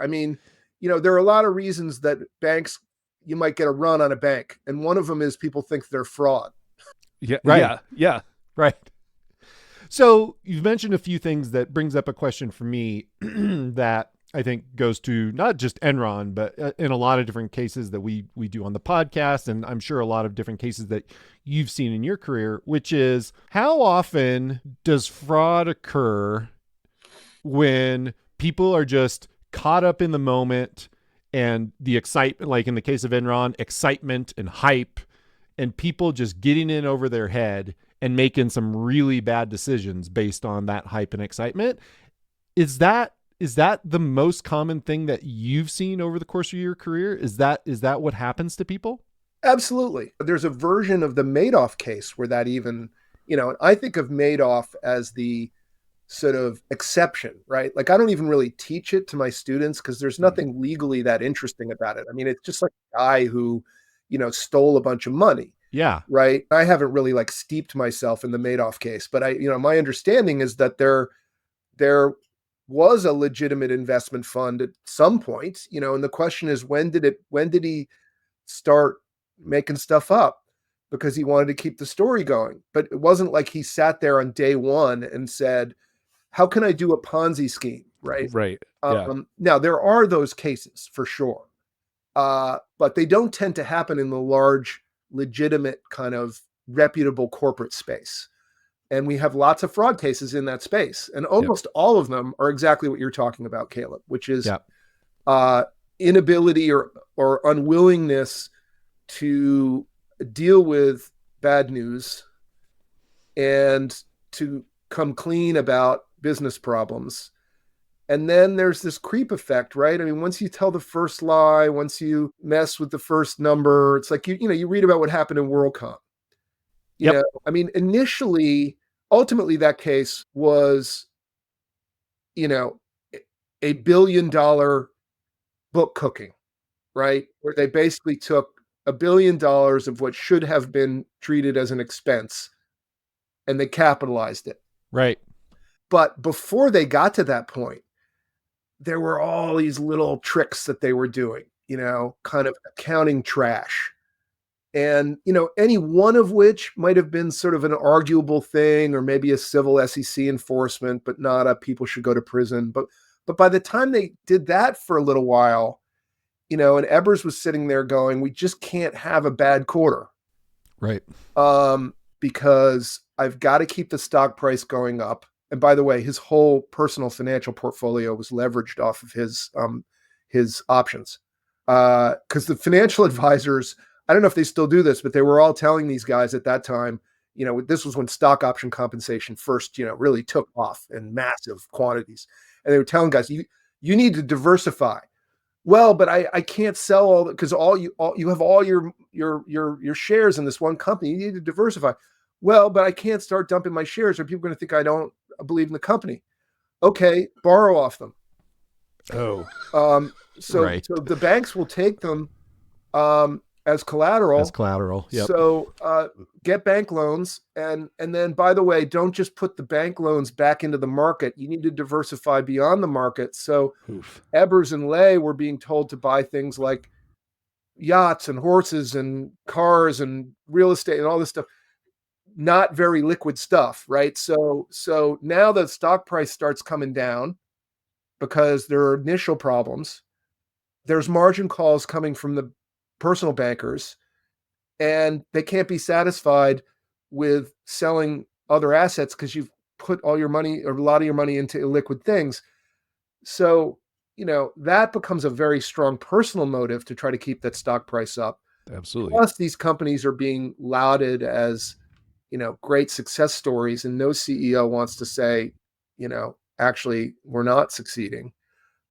I mean, there are a lot of reasons that banks, you might get a run on a bank. And one of them is people think they're fraud. Yeah. Right. Yeah. Yeah. Right. So you've mentioned a few things that brings up a question for me that I think goes to not just Enron, but in a lot of different cases that we do on the podcast, and I'm sure a lot of different cases that you've seen in your career, which is how often does fraud occur when people are just caught up in the moment and the excitement, like in the case of Enron, excitement and hype, and people just getting in over their head and making some really bad decisions based on that hype and excitement. Is that the most common thing that you've seen over the course of your career? Is that what happens to people? Absolutely. There's a version of the Madoff case where that even, I think of Madoff as the sort of exception, right? Like I don't even really teach it to my students because there's nothing legally that interesting about it. I mean, it's just like a guy who, stole a bunch of money. Yeah. Right. I haven't really like steeped myself in the Madoff case, but my understanding is that there was a legitimate investment fund at some point, and the question is when did he start making stuff up because he wanted to keep the story going? But it wasn't like he sat there on day one and said, how can I do a Ponzi scheme? Right. Right. Yeah. Now there are those cases for sure. But they don't tend to happen in the large, legitimate kind of reputable corporate space. And we have lots of fraud cases in that space. And almost all of them are exactly what you're talking about, Caleb, which is inability or unwillingness to deal with bad news and to come clean about business problems. And then there's this creep effect, right? I mean, once you tell the first lie, once you mess with the first number, it's like, you read about what happened in WorldCom. I mean, ultimately that case was, a $1 billion book cooking, right? Where they basically took $1 billion of what should have been treated as an expense and they capitalized it. Right. But before they got to that point, there were all these little tricks that they were doing, kind of accounting trash. And, any one of which might have been sort of an arguable thing or maybe a civil SEC enforcement, but not a people should go to prison. But by the time they did that for a little while, and Ebers was sitting there going, we just can't have a bad quarter. Right. Because I've got to keep the stock price going up. And by the way, his whole personal financial portfolio was leveraged off of his options. Because the financial advisors, I don't know if they still do this, but they were all telling these guys at that time, this was when stock option compensation first, really took off in massive quantities. And they were telling guys, you need to diversify. Well, but I can't sell all that because you have all your shares in this one company. You need to diversify. Well, but I can't start dumping my shares or people are going to think I don't believe in the company. Okay, borrow off them. Oh. So the banks will take them as collateral. As collateral. Yep. So get bank loans and then, by the way, don't just put the bank loans back into the market. You need to diversify beyond the market. So Ebers and Lay were being told to buy things like yachts and horses and cars and real estate and all this stuff. Not very liquid stuff, right? So now the stock price starts coming down because there are initial problems. There's margin calls coming from the personal bankers, and they can't be satisfied with selling other assets because you've put all your money or a lot of your money into illiquid things. So, that becomes a very strong personal motive to try to keep that stock price up. Absolutely. Plus, these companies are being lauded as great success stories, and no CEO wants to say, actually, we're not succeeding.